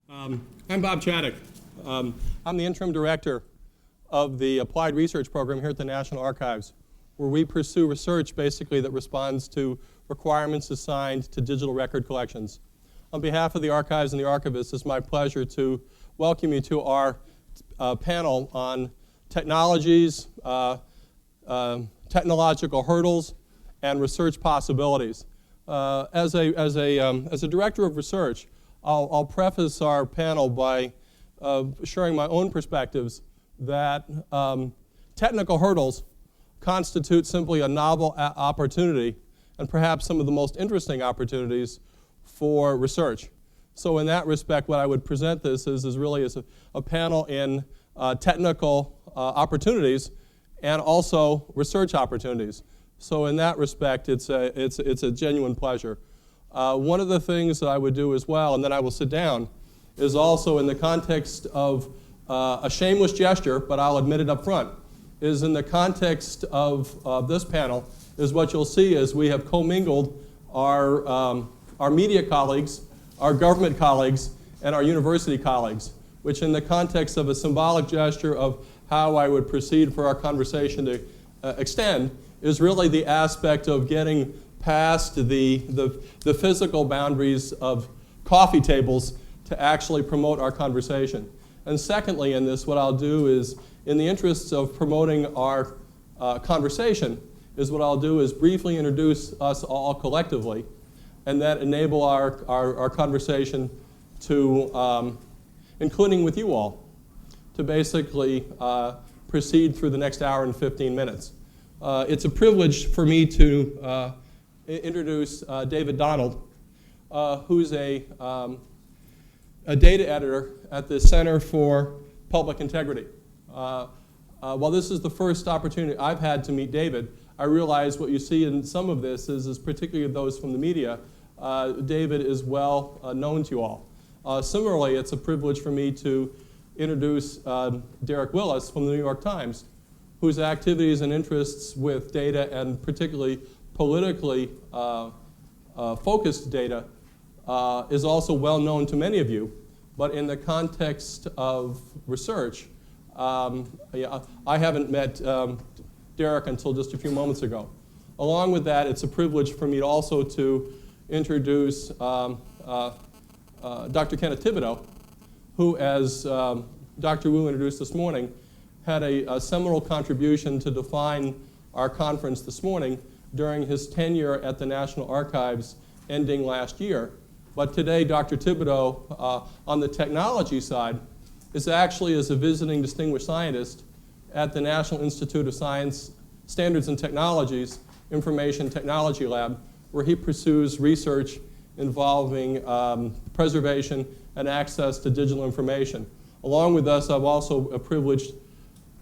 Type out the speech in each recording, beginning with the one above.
I'm Bob Chaddock. I'm the interim director of the Applied Research Program here at the National Archives, where we pursue research basically that responds to requirements assigned to digital record collections. On behalf of the archives and the archivists, it's my pleasure to welcome you to our panel on technologies, technological hurdles, and research possibilities. As a director of research, I'll preface our panel by sharing my own perspectives that technical hurdles constitute simply a novel opportunity and perhaps some of the most interesting opportunities for research. So in that respect, what I would present this is really as a panel in technical opportunities and also research opportunities. So in that respect, it's a genuine pleasure. One of the things that I would do as well, and then I will sit down, is also in the context of a shameless gesture, but I'll admit it up front, is in the context of this panel, is what you'll see is we have commingled our media colleagues, our government colleagues, and our university colleagues, which in the context of a symbolic gesture of how I would proceed for our conversation to extend, is really the aspect of getting past the physical boundaries of coffee tables to actually promote our conversation. And secondly in this, what I'll do is, in the interests of promoting our conversation, is what I'll do is briefly introduce us all collectively, and that enable our conversation to, including with you all, to basically proceed through the next hour and 15 minutes. It's a privilege for me to introduce David Donald, who's a data editor at the Center for Public Integrity. While this is the first opportunity I've had to meet David, I realize what you see in some of this is particularly those from the media, David is well known to you all. Similarly, it's a privilege for me to introduce Derek Willis from the New York Times, whose activities and interests with data, and particularly politically focused data, is also well known to many of you. But in the context of research, I haven't met Derek until just a few moments ago. Along with that, it's a privilege for me also to introduce Dr. Kenneth Thibodeau, who, as Dr. Wu introduced this morning, had a seminal contribution to define our conference this morning during his tenure at the National Archives ending last year. But today, Dr. Thibodeau, on the technology side, is actually as a visiting distinguished scientist at the National Institute of Science Standards and Technologies Information Technology Lab, where he pursues research involving preservation and access to digital information. Along with us, I'm also privileged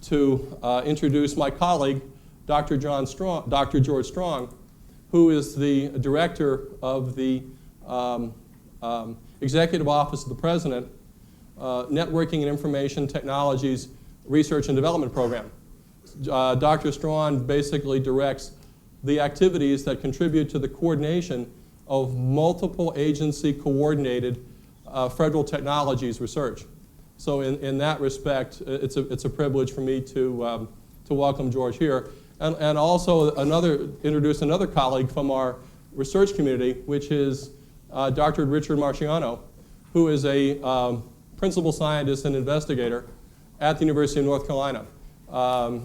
to introduce my colleague, Dr. George Strong, who is the director of the Executive Office of the President, Networking and Information Technologies Research and Development Program. Dr. Strong basically directs the activities that contribute to the coordination of multiple agency coordinated federal technologies research. So in that respect, it's a privilege for me to welcome George here. And also introduce another colleague from our research community, which is Dr. Richard Marciano, who is a principal scientist and investigator at the University of North Carolina.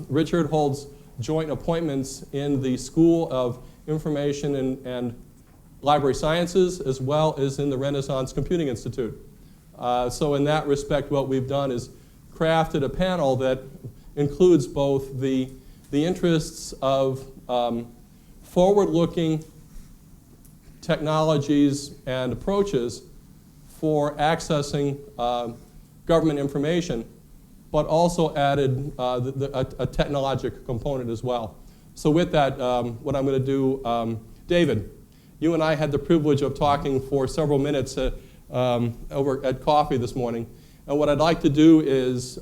Richard holds joint appointments in the School of Information and Library Sciences, as well as in the Renaissance Computing Institute. So in that respect, what we've done is crafted a panel that includes both the interests of forward-looking technologies and approaches for accessing government information, but also added a technologic component as well. So with that, what I'm going to do, David, you and I had the privilege of talking for several minutes over at coffee this morning. And what I'd like to do is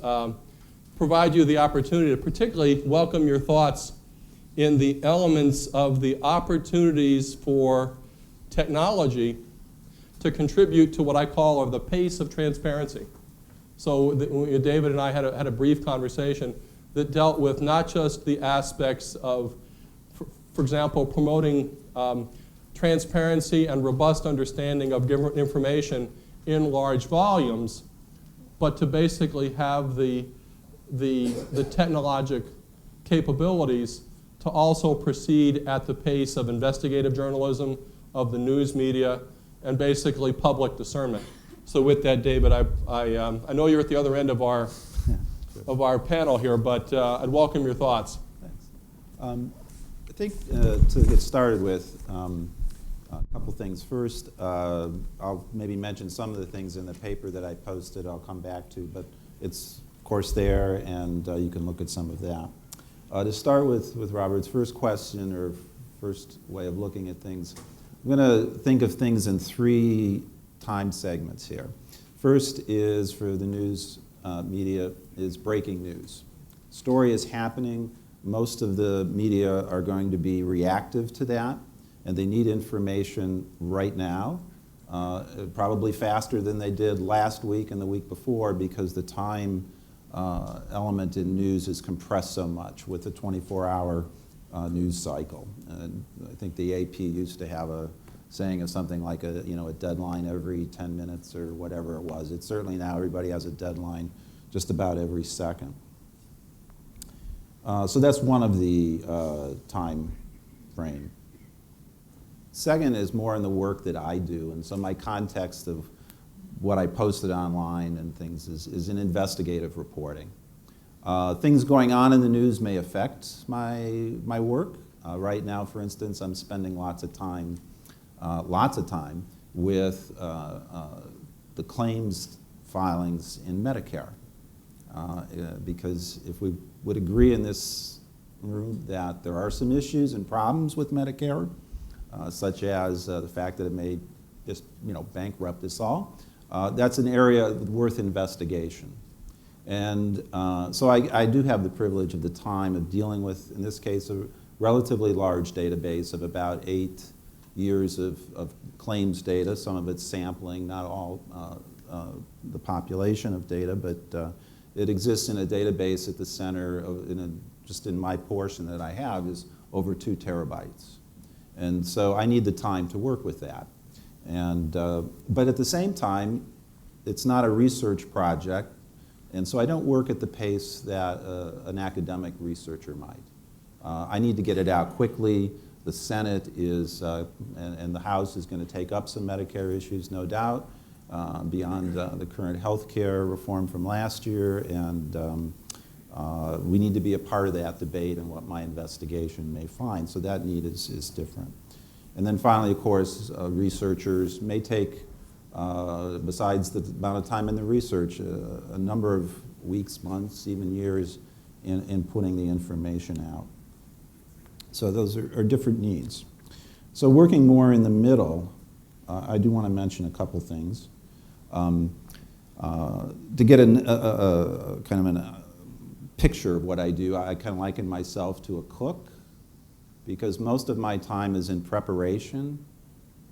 provide you the opportunity to particularly welcome your thoughts in the elements of the opportunities for technology to contribute to what I call the pace of transparency. So David and I had a brief conversation that dealt with not just the aspects of, for example, promoting transparency and robust understanding of given information in large volumes, but to basically have the technologic capabilities to also proceed at the pace of investigative journalism, of the news media, and basically public discernment. So with that, David, I know you're at the other end of our panel here, but I'd welcome your thoughts. Thanks. I think to get started with, a couple things. First, I'll maybe mention some of the things in the paper that I posted I'll come back to, but it's, of course, there, and you can look at some of that. To start with Robert's first question, or first way of looking at things, I'm going to think of things in 3 time segments here. First is, for the news media, is breaking news. Story is happening. Most of the media are going to be reactive to that, and they need information right now, probably faster than they did last week and the week before, because the time element in news is compressed so much with the 24-hour news cycle. And I think the AP used to have a saying of something like a deadline every 10 minutes or whatever it was. It's certainly now everybody has a deadline just about every second. So that's one of the time frame. Second is more in the work that I do, and so my context of what I posted online and things is in investigative reporting. Things going on in the news may affect my work. Right now, for instance, I'm spending lots of time with the claims filings in Medicare. Because if we would agree in this room that there are some issues and problems with Medicare, such as the fact that it may just bankrupt us all, that's an area worth investigation. And so I do have the privilege of the time of dealing with, in this case, a relatively large database of about 8 years of claims data. Some of it's sampling, not all the population of data, but it exists in a database at the center of, just in my portion that I have, is over 2 terabytes. And so I need the time to work with that. And, but at the same time, it's not a research project, and so I don't work at the pace that an academic researcher might. I need to get it out quickly. The Senate is, and the House is going to take up some Medicare issues, no doubt, beyond the current health care reform from last year, and we need to be a part of that debate and what my investigation may find, so that need is different. And then finally, of course, researchers may take, besides the amount of time in the research, a number of weeks, months, even years in putting the information out. So those are different needs. So working more in the middle, I do want to mention a couple things. To get kind of a picture of what I do, I kind of liken myself to a cook, because most of my time is in preparation,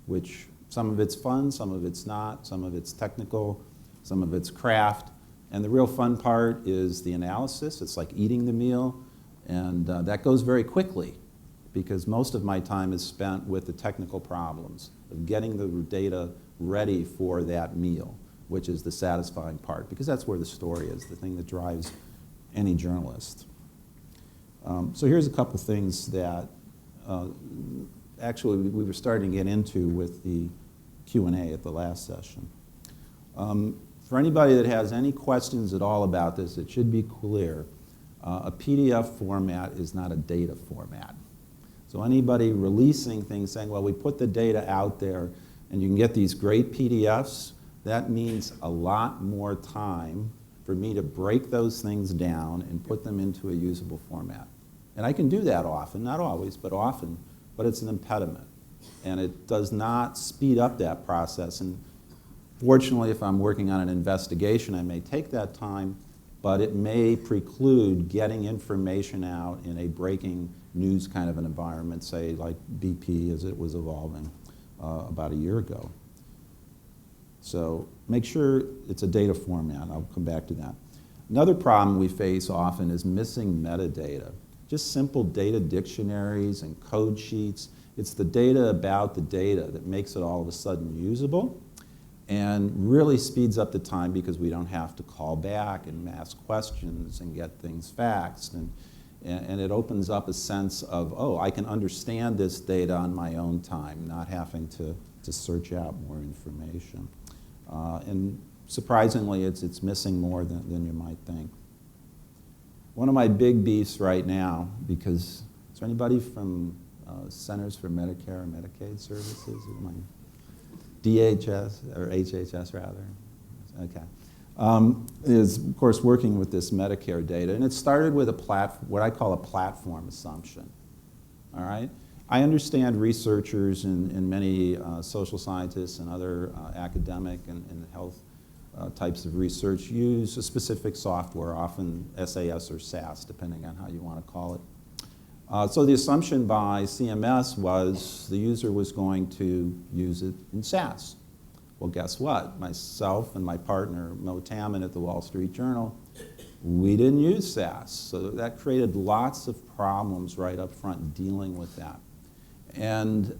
which some of it's fun, some of it's not, some of it's technical, some of it's craft, and the real fun part is the analysis. It's like eating the meal, and that goes very quickly, because most of my time is spent with the technical problems of getting the data ready for that meal, which is the satisfying part, because that's where the story is, the thing that drives any journalist. So here's a couple things that actually we were starting to get into with the Q&A at the last session. For anybody that has any questions at all about this, it should be clear. A PDF format is not a data format. So anybody releasing things saying, well, we put the data out there and you can get these great PDFs, that means a lot more time for me to break those things down and put them into a usable format. And I can do that often, not always, but often, but it's an impediment. And it does not speed up that process. And fortunately, if I'm working on an investigation, I may take that time, but it may preclude getting information out in a breaking news kind of an environment, say like BP as it was evolving about a year ago. So make sure it's a data format. I'll come back to that. Another problem we face often is missing metadata. Just simple data dictionaries and code sheets. It's the data about the data that makes it all of a sudden usable and really speeds up the time because we don't have to call back and ask questions and get things faxed. And it opens up a sense of, oh, I can understand this data on my own time, not having to search out more information. And surprisingly, it's missing more than you might think. One of my big beefs right now, because is there anybody from Centers for Medicare and Medicaid Services? DHS, or HHS rather? Okay. Is, of course, working with this Medicare data. And it started with what I call a platform assumption. All right? I understand researchers and many social scientists and other academic and health types of research use a specific software, often SAS or SAS, depending on how you want to call it. So the assumption by CMS was the user was going to use it in SAS. Well, guess what? Myself and my partner, Mo Tamman at the Wall Street Journal, we didn't use SAS. So that created lots of problems right up front dealing with that. And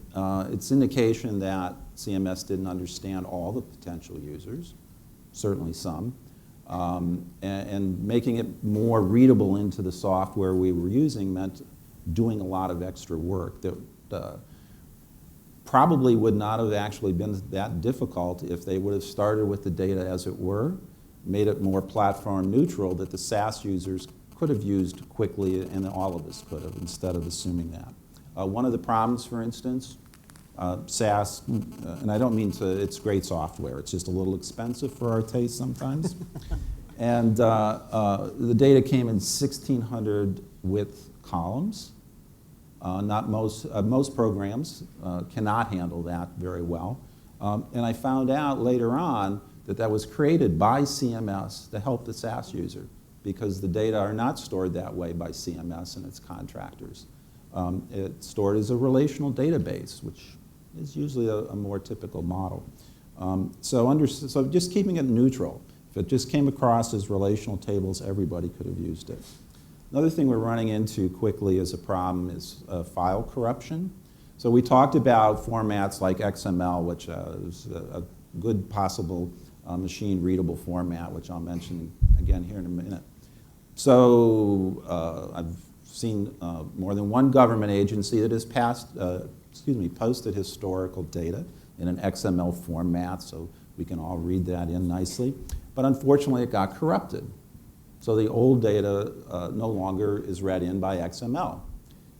it's indication that CMS didn't understand all the potential users, certainly some, and making it more readable into the software we were using meant doing a lot of extra work that probably would not have actually been that difficult if they would have started with the data as it were, made it more platform neutral that the SAS users could have used quickly and all of us could have instead of assuming that. One of the problems, for instance, SAS, and I don't mean it's great software, it's just a little expensive for our taste sometimes. And the data came in 1,600 width columns. Not most programs cannot handle that very well. And I found out later on that that was created by CMS to help the SAS user because the data are not stored that way by CMS and its contractors. It's stored as a relational database, which is usually a more typical model. So just keeping it neutral. If it just came across as relational tables, everybody could have used it. Another thing we're running into quickly as a problem is file corruption. So we talked about formats like XML, which is a good possible machine readable format, which I'll mention again here in a minute. So I've seen more than one government agency that has posted historical data in an XML format, so we can all read that in nicely. But unfortunately, it got corrupted. So the old data no longer is read in by XML.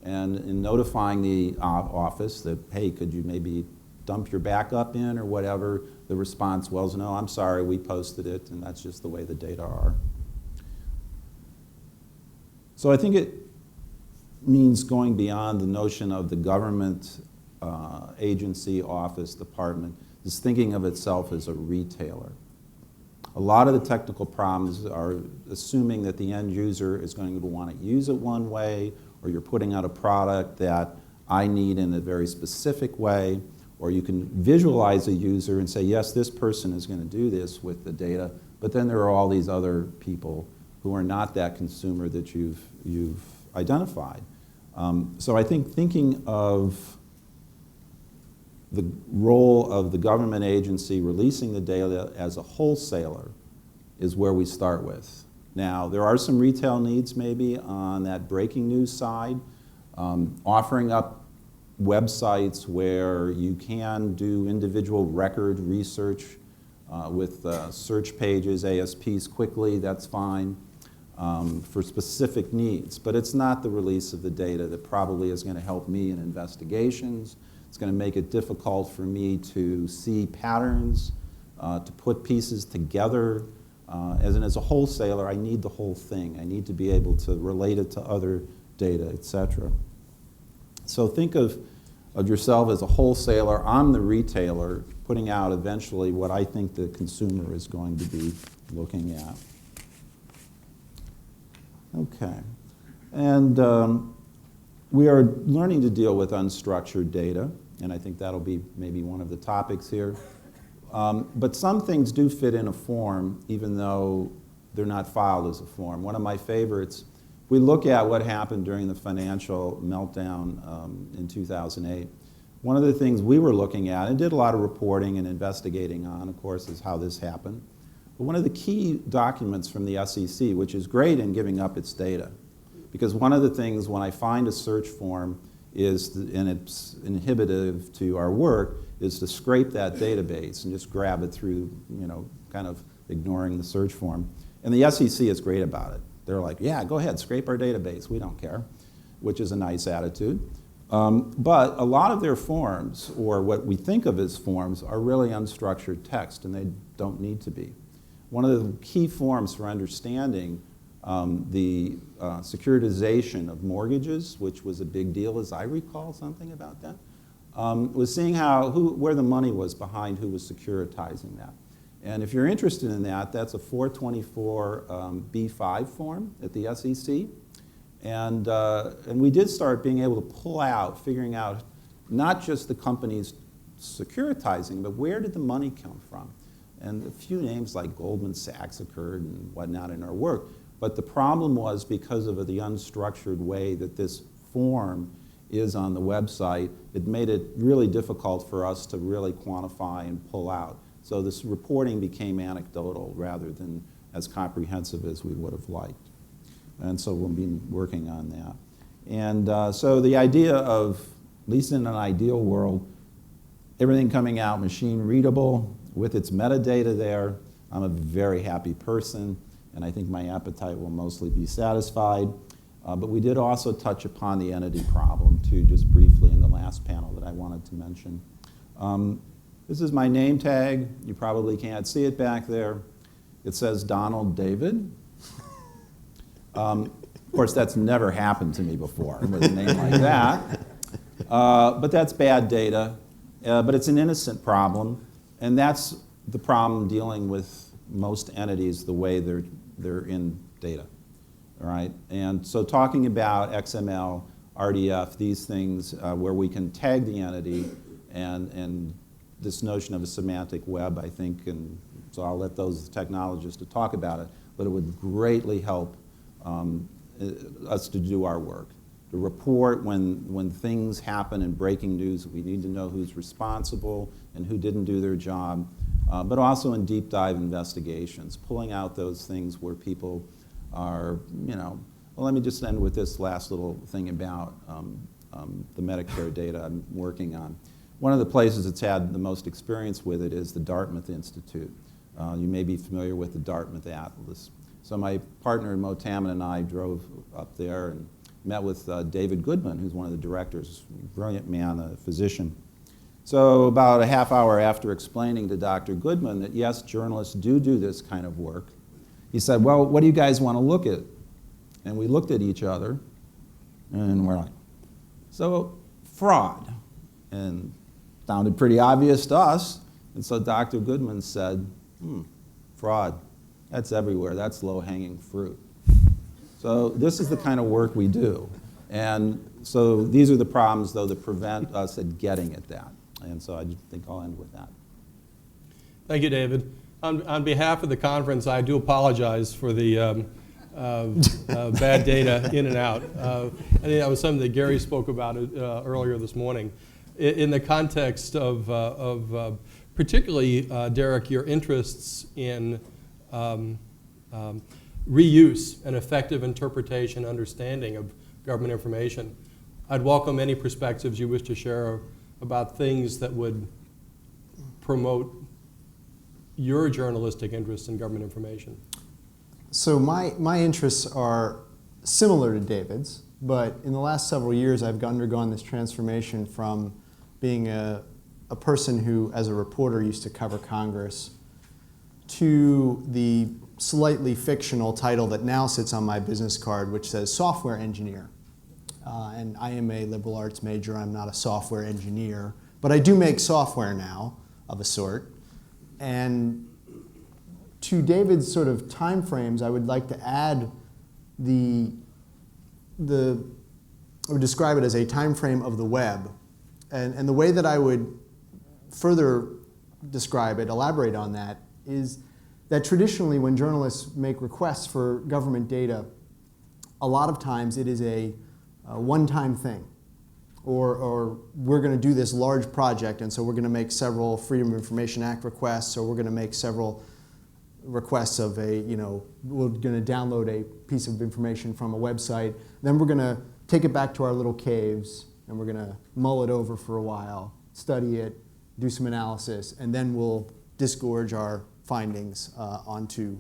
And in notifying the office that, hey, could you maybe dump your backup in or whatever, the response was, no, I'm sorry, we posted it, and that's just the way the data are. So I think it means going beyond the notion of the government agency, office, department, is thinking of itself as a retailer. A lot of the technical problems are assuming that the end user is going to want to use it one way, or you're putting out a product that I need in a very specific way, or you can visualize a user and say, yes, this person is going to do this with the data, but then there are all these other people who are not that consumer that you've identified. So I think thinking of the role of the government agency releasing the data as a wholesaler is where we start with. Now, there are some retail needs maybe on that breaking news side, offering up websites where you can do individual record research with search pages, ASPs quickly, that's fine for specific needs. But it's not the release of the data that probably is going to help me in investigations. It's going to make it difficult for me to see patterns, to put pieces together. As a wholesaler, I need the whole thing. I need to be able to relate it to other data, et cetera. So think of yourself as a wholesaler. I'm the retailer putting out eventually what I think the consumer is going to be looking at. Okay. And we are learning to deal with unstructured data, and I think that'll be maybe one of the topics here. But some things do fit in a form, even though they're not filed as a form. One of my favorites, we look at what happened during the financial meltdown in 2008. One of the things we were looking at, and did a lot of reporting and investigating on, of course, is how this happened. But one of the key documents from the SEC, which is great in giving up its data, because one of the things when I find a search form is, and it's inhibitive to our work, is to scrape that database and just grab it through, kind of ignoring the search form. And the SEC is great about it. They're like, yeah, go ahead, scrape our database, we don't care, which is a nice attitude. But a lot of their forms, or what we think of as forms, are really unstructured text, and they don't need to be. One of the key forms for understanding the securitization of mortgages, which was a big deal, as I recall something about that, was seeing where the money was behind who was securitizing that. And if you're interested in that, that's a 424 B5 form at the SEC. And we did start being able to pull out, figuring out not just the companies securitizing, but where did the money come from? And a few names like Goldman Sachs occurred and whatnot in our work. But the problem was, because of the unstructured way that this form is on the website, it made it really difficult for us to really quantify and pull out. So this reporting became anecdotal rather than as comprehensive as we would have liked. And so we'll be working on that. And so the idea of, at least in an ideal world, everything coming out machine readable with its metadata there, I'm a very happy person, and I think my appetite will mostly be satisfied. But we did also touch upon the entity problem too, just briefly in the last panel that I wanted to mention. This is my name tag. You probably can't see it back there. It says Donald David. Of course, that's never happened to me before with a name like that. But that's bad data. But it's an innocent problem. And that's the problem dealing with most entities, the way they're in data. All right? And so talking about XML, RDF, these things where we can tag the entity, and this notion of a semantic web, I think, and so I'll let those technologists to talk about it, but it would greatly help us to do our work, to report when things happen in breaking news. We need to know who's responsible and who didn't do their job, but also in deep dive investigations, pulling out those things where people are, well, let me just end with this last little thing about the Medicare data I'm working on. One of the places that's had the most experience with it is the Dartmouth Institute. You may be familiar with the Dartmouth Atlas. So my partner Mo Taman and I drove up there and met with David Goodman, who's one of the directors, brilliant man, a physician. So about a half hour after explaining to Dr. Goodman that yes, journalists do this kind of work, he said, well, what do you guys want to look at? And we looked at each other, and we're like, so fraud. And sounded pretty obvious to us. And so Dr. Goodman said, fraud, that's everywhere. That's low-hanging fruit. So this is the kind of work we do. And so these are the problems, though, that prevent us at getting at that. And so I think I'll end with that. Thank you, David. On behalf of the conference, I do apologize for the bad data in and out. I think that was something that Gary spoke about earlier this morning. In the context of particularly, Derek, your interests in reuse and effective interpretation, understanding of government information, I'd welcome any perspectives you wish to share about things that would promote your journalistic interests in government information. So my interests are similar to David's, but in the last several years I've undergone this transformation from being a person who, as a reporter, used to cover Congress, to the slightly fictional title that now sits on my business card, which says software engineer. And I am a liberal arts major. I'm not a software engineer, but I do make software now of a sort. And to David's sort of time frames, I would like to add I would describe it as a time frame of the web. And the way that I would further describe it, elaborate on that, is that traditionally when journalists make requests for government data, a lot of times it is a one-time thing. Or we're going to do this large project, and so we're going to make several Freedom of Information Act requests, or we're going to make several requests of we're going to download a piece of information from a website. Then we're going to take it back to our little caves, and we're going to mull it over for a while, study it, do some analysis, and then we'll disgorge our findings onto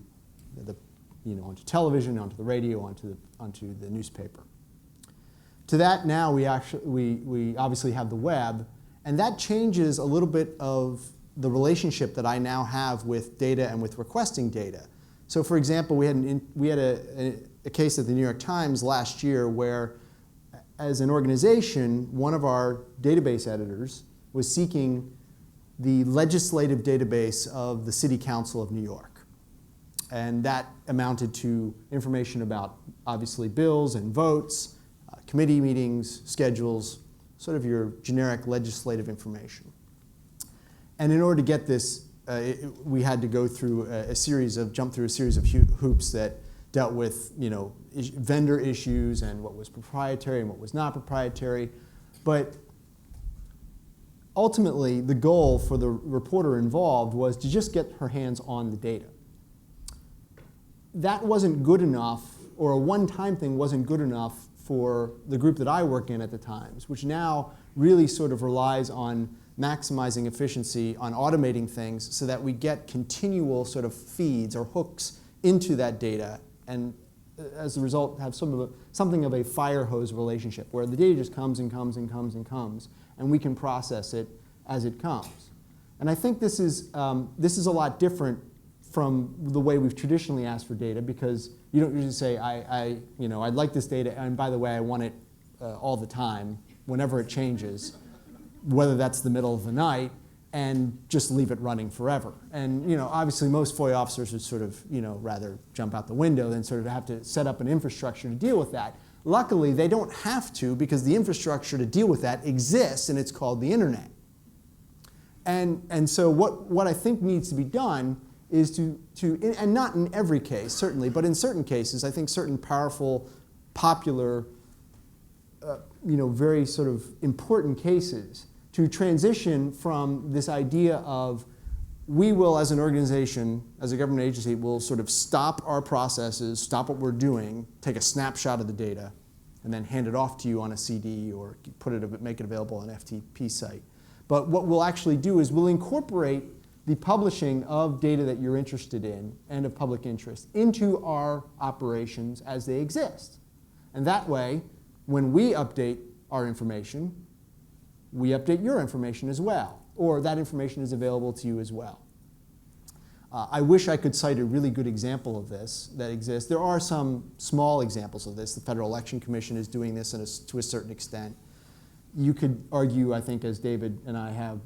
onto television, onto the radio, onto the newspaper. To that now we obviously have the web, and that changes a little bit of the relationship that I now have with data and with requesting data. So for example, we had a case at the New York Times last year where, as an organization, one of our database editors was seeking the legislative database of the City Council of New York. And that amounted to information about, obviously, bills and votes, committee meetings, schedules, sort of your generic legislative information. And in order to get this, we had to go through jump through a series of hoops that dealt with, vendor issues and what was proprietary and what was not proprietary. But ultimately, the goal for the reporter involved was to just get her hands on the data. That wasn't good enough, or a one-time thing wasn't good enough for the group that I work in at the Times, which now really sort of relies on maximizing efficiency, on automating things so that we get continual sort of feeds or hooks into that data, and as a result have something of a fire hose relationship where the data just comes and comes and comes and comes, and we can process it as it comes. And I think this is a lot different from the way we've traditionally asked for data, because you don't usually say, I'd like this data, and by the way, I want it all the time, whenever it changes, whether that's the middle of the night, and just leave it running forever. And obviously most FOIA officers would sort of rather jump out the window than sort of have to set up an infrastructure to deal with that. Luckily, they don't have to, because the infrastructure to deal with that exists, and it's called the internet. And so what I think needs to be done is to and not in every case, certainly, but in certain cases, I think certain powerful, popular, very sort of important cases, to transition from this idea of we will, as an organization, as a government agency, will sort of stop our processes, stop what we're doing, take a snapshot of the data, and then hand it off to you on a CD or make it available on an FTP site. But what we'll actually do is we'll incorporate the publishing of data that you're interested in and of public interest into our operations as they exist. And that way, when we update our information, we update your information as well, or that information is available to you as well. I wish I could cite a really good example of this that exists. There are some small examples of this. The Federal Election Commission is doing this to a certain extent. You could argue, I think, as David and I have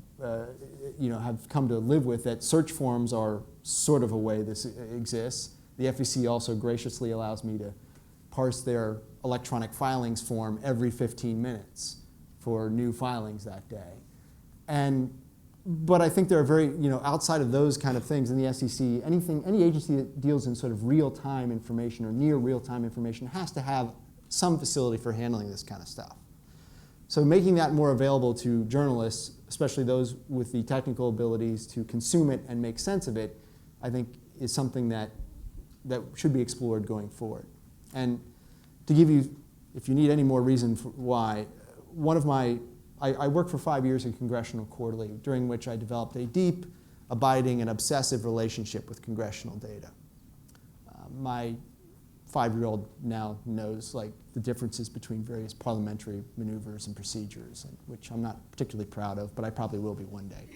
come to live with, that search forms are sort of a way this exists. The FEC also graciously allows me to parse their electronic filings form every 15 minutes for new filings that day. But I think there are very, outside of those kind of things in the SEC, any agency that deals in sort of real-time information or near real-time information has to have some facility for handling this kind of stuff. So making that more available to journalists, especially those with the technical abilities to consume it and make sense of it, I think is something that should be explored going forward. And to give you, if you need any more reason for why, I worked for 5 years in Congressional Quarterly, during which I developed a deep, abiding, and obsessive relationship with congressional data. My 5-year-old now knows the differences between various parliamentary maneuvers and procedures, which I'm not particularly proud of, but I probably will be one day.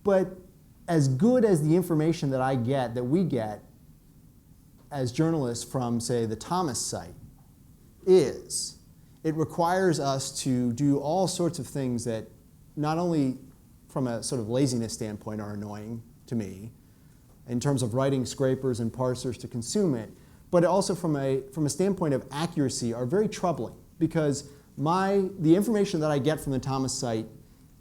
But as good as the information that we get as journalists from, say, the Thomas site is, it requires us to do all sorts of things that not only from a sort of laziness standpoint are annoying to me, in terms of writing scrapers and parsers to consume it, but also from a standpoint of accuracy are very troubling, because the information that I get from the Thomas site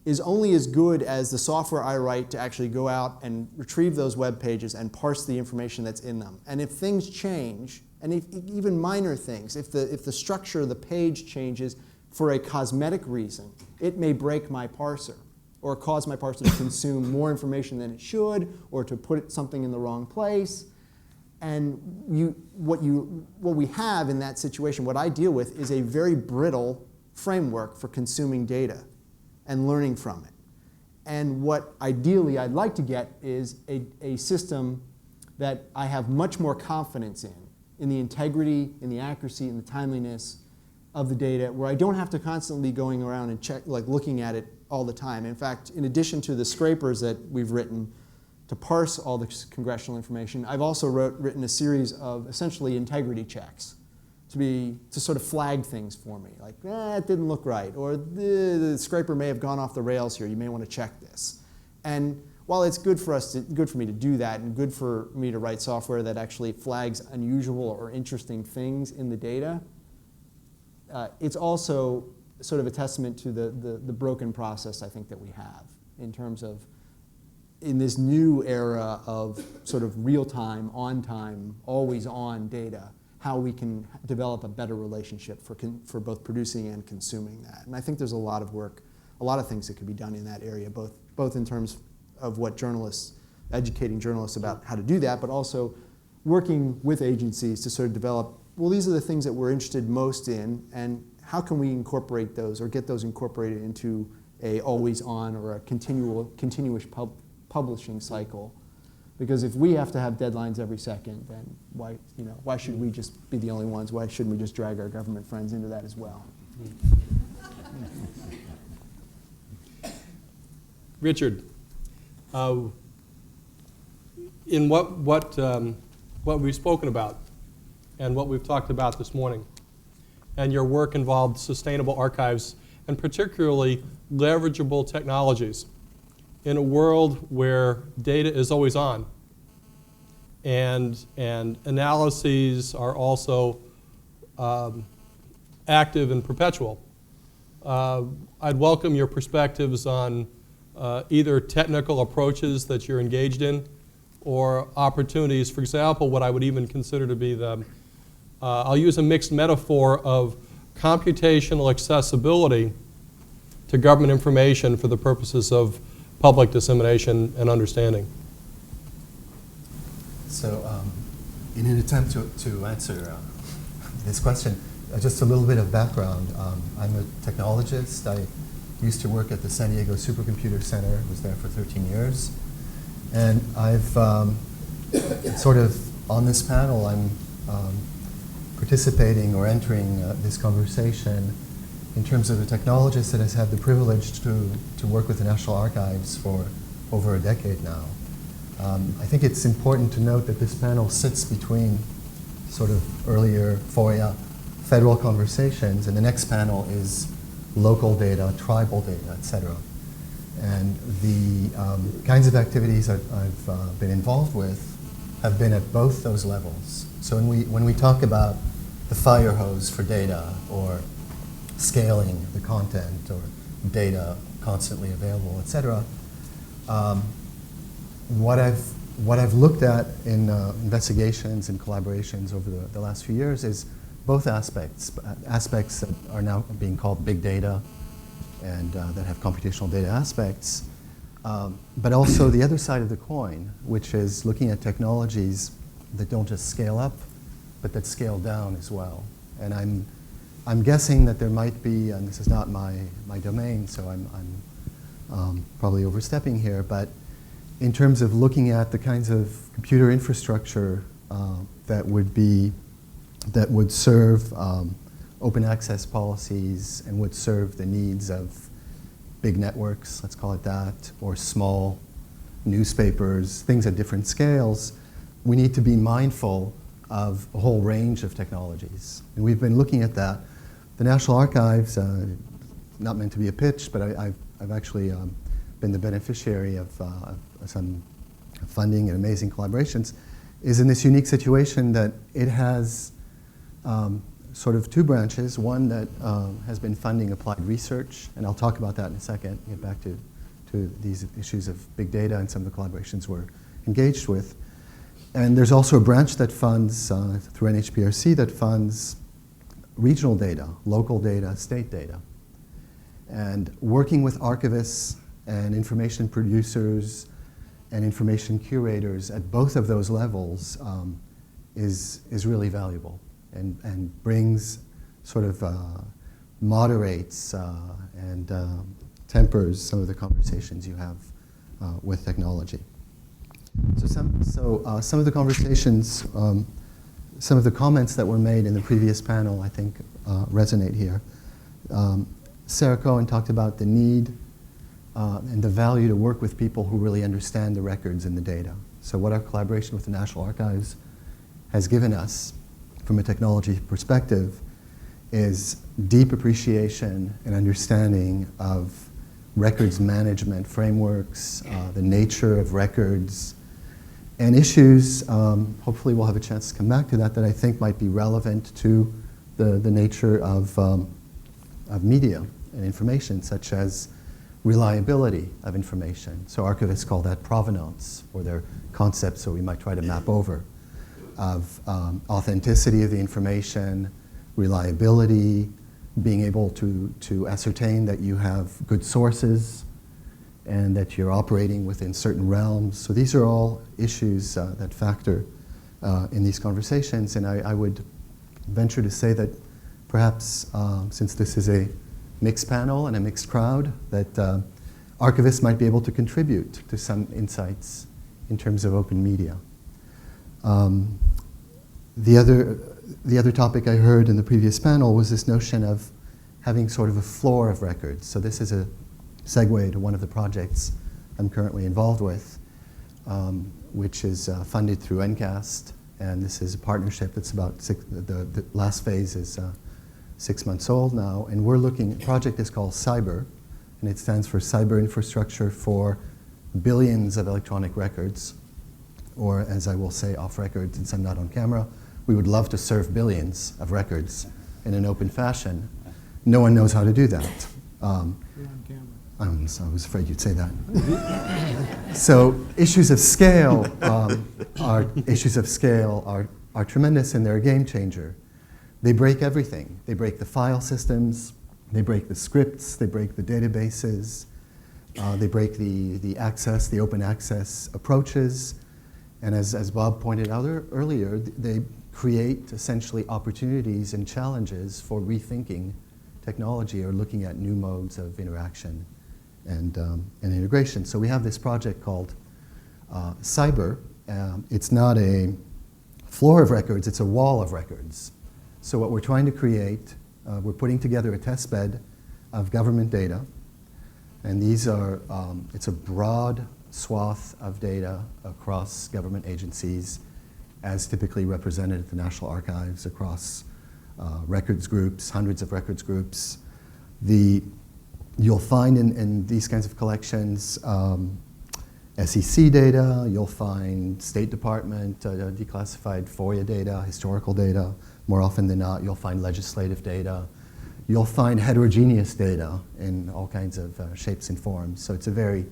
is only as good as the software I write to actually go out and retrieve those web pages and parse the information that's in them. And if things change, and even minor things, if the structure of the page changes for a cosmetic reason, it may break my parser or cause my parser to consume more information than it should, or to put something in the wrong place. And what we have in that situation, what I deal with, is a very brittle framework for consuming data and learning from it. And what ideally I'd like to get is a system that I have much more confidence in the integrity, in the accuracy, in the timeliness of the data, where I don't have to constantly be going around and looking at it all the time. In fact, in addition to the scrapers that we've written to parse all the congressional information, I've also written a series of essentially integrity checks to sort of flag things for me, like, it didn't look right, or the scraper may have gone off the rails here, you may want to check this. And while it's good for me to do that, and good for me to write software that actually flags unusual or interesting things in the data, it's also sort of a testament to the broken process I think that we have in terms of, in this new era of sort of real-time, on-time, always-on data, how we can develop a better relationship for both producing and consuming that. And I think there's a lot of work, a lot of things that could be done in that area, both in terms of what journalists, educating journalists about how to do that, but also working with agencies to sort of develop, well, these are the things that we're interested most in, and how can we incorporate those or get those incorporated into a always-on or a continuous publishing cycle. Because if we have to have deadlines every second, then why should we just be the only ones? Why shouldn't we just drag our government friends into that as well? Richard, in what we've spoken about and what we've talked about this morning, and your work involved sustainable archives and particularly leverageable technologies in a world where data is always on and analyses are also active and perpetual. I'd welcome your perspectives on either technical approaches that you're engaged in or opportunities. For example, what I would even consider to be I'll use a mixed metaphor of computational accessibility to government information for the purposes of public dissemination and understanding. So in an attempt to answer this question, just a little bit of background. I'm a technologist. I used to work at the San Diego Supercomputer Center, was there for 13 years. And I've sort of, on this panel, I'm participating or entering this conversation in terms of a technologist that has had the privilege to work with the National Archives for over a decade now. I think it's important to note that this panel sits between sort of earlier FOIA federal conversations, and the next panel is local data, tribal data, et cetera. And the kinds of activities I've been involved with have been at both those levels. So when we talk about the fire hose for data, or scaling the content, or data constantly available, et cetera, what I've looked at in investigations and collaborations over the last few years is both aspects that are now being called big data and that have computational data aspects, but also the other side of the coin, which is looking at technologies that don't just scale up, but that scale down as well. And I'm guessing that there might be, and this is not my domain, so I'm probably overstepping here, but in terms of looking at the kinds of computer infrastructure that would serve open access policies and would serve the needs of big networks, let's call it that, or small newspapers, things at different scales, we need to be mindful of a whole range of technologies. And we've been looking at that. The National Archives, not meant to be a pitch, but I've actually been the beneficiary of some funding and amazing collaborations, is in this unique situation that it has sort of two branches. One that has been funding applied research, and I'll talk about that in a second, get back to these issues of big data and some of the collaborations we're engaged with. And there's also a branch that funds, through NHPRC, that funds regional data, local data, state data. And working with archivists and information producers and information curators at both of those levels is really valuable and brings sort of moderates and tempers some of the conversations you have with technology. So some of the conversations, some of the comments that were made in the previous panel, I think, resonate here. Sarah Cohen talked about the need and the value to work with people who really understand the records and the data. So what our collaboration with the National Archives has given us from a technology perspective is deep appreciation and understanding of records management frameworks, the nature of records, and issues, hopefully we'll have a chance to come back to that I think might be relevant to the nature of media and information, such as reliability of information. So archivists call that provenance, or their concepts that we might try to map over, of authenticity of the information, reliability, being able to ascertain that you have good sources and that you're operating within certain realms. So these are all issues that factor in these conversations, and I would venture to say that perhaps, since this is a mixed panel and a mixed crowd, that archivists might be able to contribute to some insights in terms of open media. The other topic I heard in the previous panel was this notion of having sort of a floor of records. So this is a segue to one of the projects I'm currently involved with, which is funded through NCAST, and this is a partnership that's about the last phase is 6 months old now, and we're looking, the project is called CYBER, and it stands for Cyber Infrastructure for Billions of Electronic Records, or as I will say off record, since I'm not on camera, we would love to serve billions of records in an open fashion. No one knows how to do that. You're on camera. So I was afraid you'd say that. So issues of scale are tremendous, and they're a game changer. They break everything. They break the file systems, they break the scripts, they break the databases, they break the access, the open access approaches, and as Bob pointed out earlier, they create essentially opportunities and challenges for rethinking technology or looking at new modes of interaction and integration. So we have this project called CYBER. It's not a floor of records, it's a wall of records. So what we're trying to create, we're putting together a test bed of government data, and these are, it's a broad swath of data across government agencies, as typically represented at the National Archives, across records groups, hundreds of records groups. You'll find in these kinds of collections SEC data, you'll find State Department declassified FOIA data, historical data. More often than not, you'll find legislative data. You'll find heterogeneous data in all kinds of shapes and forms. So it's a very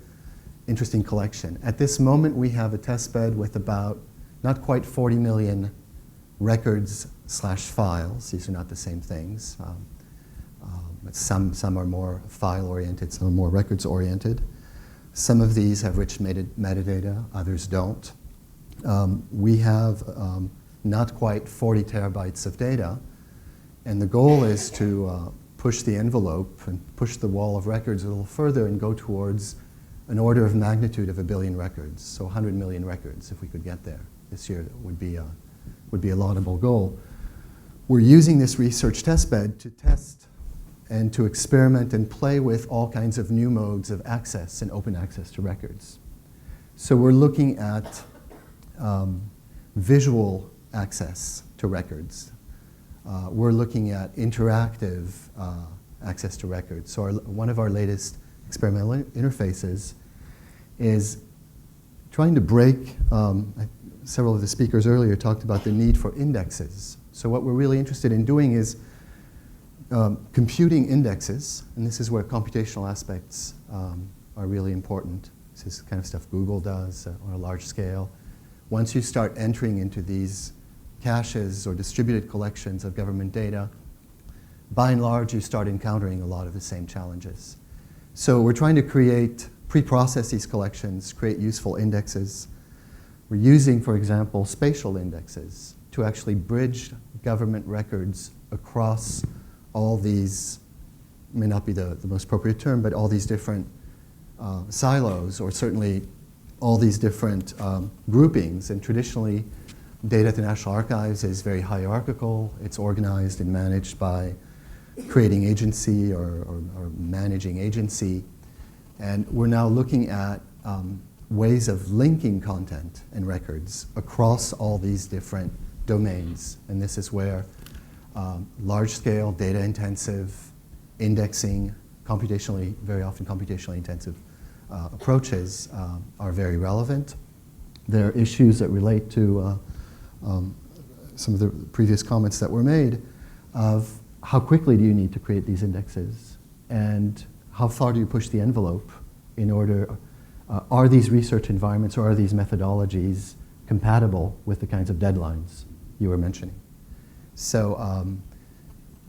interesting collection. At this moment, we have a test bed with about not quite 40 million records/files. These are not the same things. But some are more file-oriented, some are more records-oriented. Some of these have rich metadata, others don't. We have not quite 40 terabytes of data, and the goal is to push the envelope and push the wall of records a little further and go towards an order of magnitude of 1 billion records, so 100 million records if we could get there this year. That would be a laudable goal. We're using this research testbed to test and to experiment and play with all kinds of new modes of access and open access to records. So we're looking at visual access to records. We're looking at interactive access to records. So one of our latest experimental interfaces is trying to break, several of the speakers earlier talked about the need for indexes. So what we're really interested in doing is computing indexes, and this is where computational aspects are really important. This is the kind of stuff Google does on a large scale. Once you start entering into these caches or distributed collections of government data, by and large, you start encountering a lot of the same challenges. So we're trying to pre-process these collections, create useful indexes. We're using, for example, spatial indexes to actually bridge government records across all these, may not be the most appropriate term, but all these different silos, or certainly all these different groupings. And traditionally, data at the National Archives is very hierarchical. It's organized and managed by creating agency or managing agency. And we're now looking at ways of linking content and records across all these different domains. And this is where large-scale, data-intensive indexing, very often computationally intensive approaches are very relevant. There are issues that relate to some of the previous comments that were made of how quickly do you need to create these indexes, and how far do you push the envelope in order, are these research environments or are these methodologies compatible with the kinds of deadlines you were mentioning? So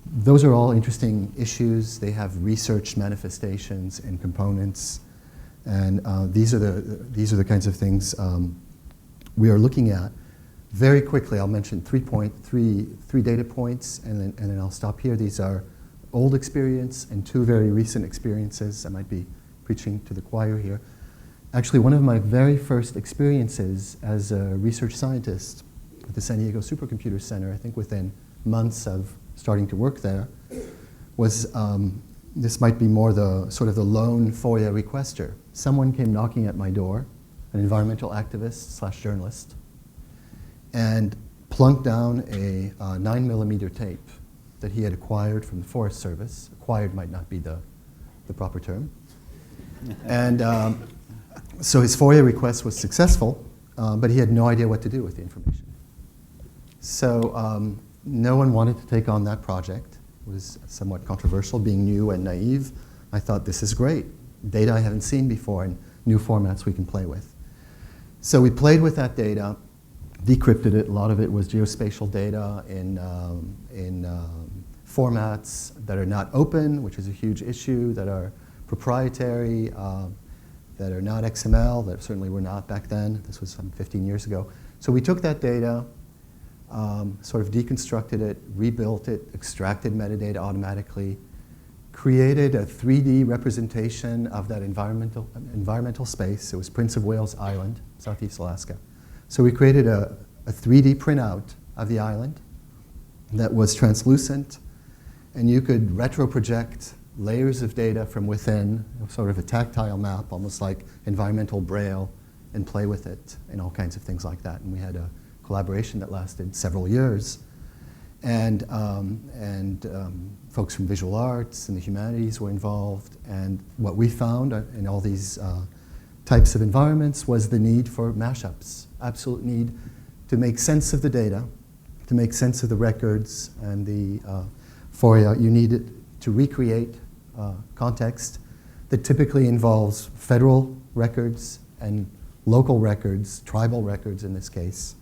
those are all interesting issues. They have research manifestations and components, and these are the kinds of things we are looking at. Very quickly, I'll mention three data points, and then I'll stop here. These are old experience and two very recent experiences. I might be preaching to the choir here. Actually, one of my very first experiences as a research scientist at the San Diego Supercomputer Center, I think within months of starting to work there, was this might be more the sort of the lone FOIA requester. Someone came knocking at my door, an environmental activist / journalist, and plunked down a 9mm tape that he had acquired from the Forest Service. Acquired might not be the proper term. And so his FOIA request was successful, but he had no idea what to do with the information. So no one wanted to take on that project. It was somewhat controversial, being new and naive. I thought, this is great. Data I haven't seen before and new formats we can play with. So we played with that data, decrypted it. A lot of it was geospatial data in formats that are not open, which is a huge issue, that are proprietary, that are not XML, that certainly were not back then. This was some 15 years ago. So we took that data, sort of deconstructed it, rebuilt it, extracted metadata automatically, created a 3D representation of that environmental space. It was Prince of Wales Island, Southeast Alaska. So we created a 3D printout of the island that was translucent, and you could retroproject layers of data from within, sort of a tactile map, almost like environmental braille, and play with it, and all kinds of things like that. And we had a collaboration that lasted several years. And folks from visual arts and the humanities were involved. And what we found in all these types of environments was the need for mashups, absolute need to make sense of the data, to make sense of the records and the FOIA. You needed to recreate context that typically involves federal records and local records, tribal records in this case.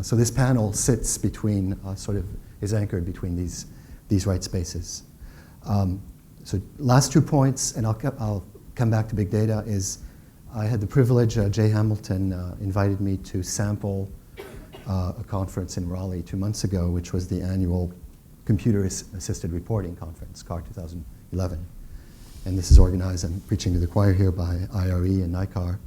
So this panel sits between, is anchored between these right spaces. So last 2 points, and I'll come back to big data, is I had the privilege, Jay Hamilton invited me to sample a conference in Raleigh 2 months ago, which was the annual Computer-Assisted Reporting Conference, CAR 2011. And this is organized, I'm preaching to the choir here, by IRE and NICAR.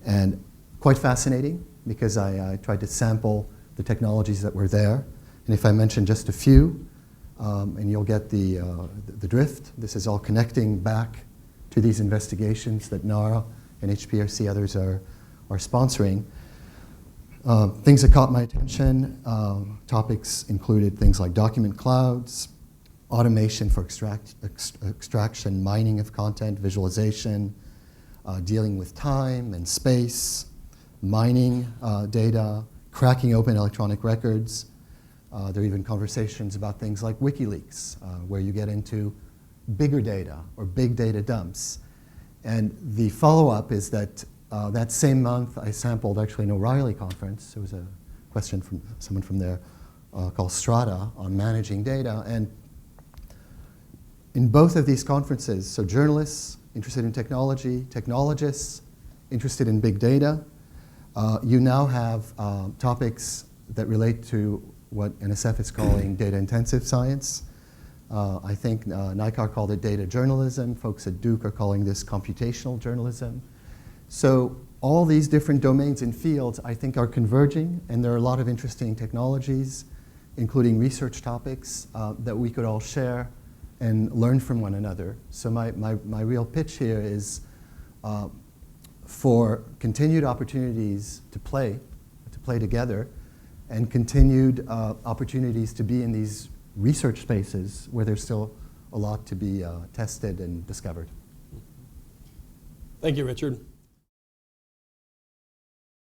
And quite fascinating, because I tried to sample the technologies that were there. And if I mention just a few, and you'll get the drift, this is all connecting back to these investigations that NARA and HPRC, others are sponsoring. Things that caught my attention, topics included things like document clouds, automation for extraction, mining of content, visualization, dealing with time and space, mining data, cracking open electronic records, There are even conversations about things like WikiLeaks, where you get into bigger data or big data dumps. And the follow-up is that that same month I sampled actually an O'Reilly conference. There was a question from someone from there called Strata on managing data. And in both of these conferences, so journalists interested in technology, technologists interested in big data, you now have topics that relate to what NSF is calling data-intensive science. I think NICAR called it data journalism. Folks at Duke are calling this computational journalism. So all these different domains and fields, I think, are converging, and there are a lot of interesting technologies, including research topics, that we could all share and learn from one another. So my real pitch here is for continued opportunities to play together, and continued opportunities to be in these research spaces where there's still a lot to be tested and discovered. Thank you, Richard.